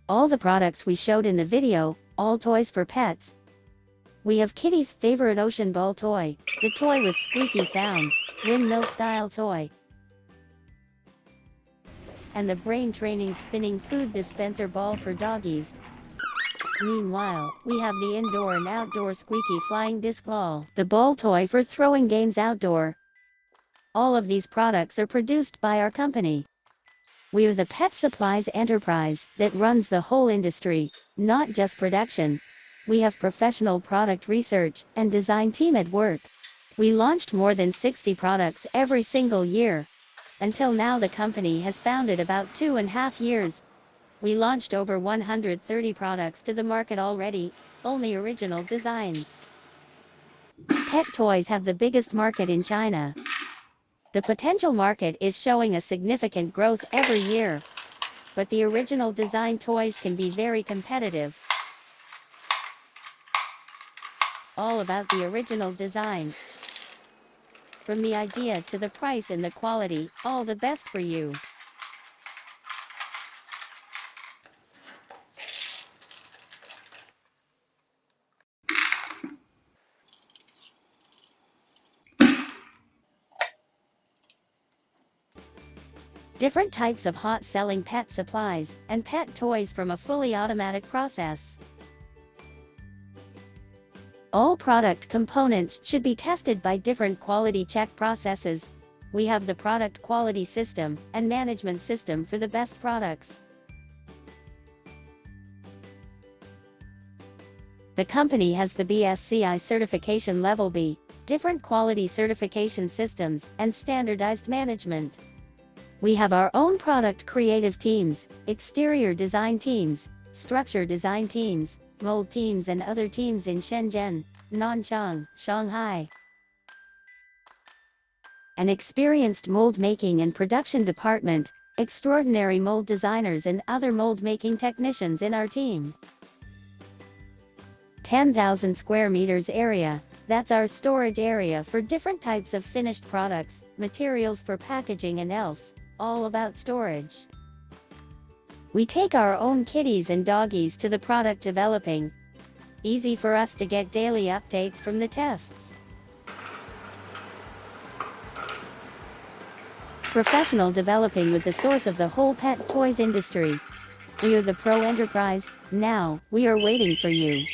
All the products we showed in the video, all toys for pets. We have Kitty's favorite ocean ball toy, the toy with squeaky sound, windmill style toy. And the brain training spinning food dispenser ball for doggies. Meanwhile, we have the indoor and outdoor squeaky flying disc ball, the ball toy for throwing games outdoor. All of these products are produced by our company. We are the pet supplies enterprise that runs the whole industry, not just production. We have professional product research and design team at work. We launched more than 60 products every single year. Until now the company has founded about 2.5 years. We launched over 130 products to the market already, only original designs. Pet toys have the biggest market in China. The potential market is showing a significant growth every year. But the original design toys can be very competitive. All about the original design. From the idea to the price and the quality, all the best for you. Different types of hot-selling pet supplies and pet toys from a fully automatic process. All product components should be tested by different quality check processes. We have the product quality system and management system for the best products. The company has the BSCI certification level B, different quality certification systems, and standardized management. We have our own product creative teams, exterior design teams, structure design teams, mold teams and other teams in Shenzhen, Nanchang, Shanghai. An experienced mold making and production department, extraordinary mold designers and other mold making technicians in our team. 10,000 square meters area, that's our storage area for different types of finished products, materials for packaging and else, all about storage. We take our own kitties and doggies to the product developing. Easy for us to get daily updates from the tests. Professional developing with the source of the whole pet toys industry. We are the pro enterprise. Now, we are waiting for you.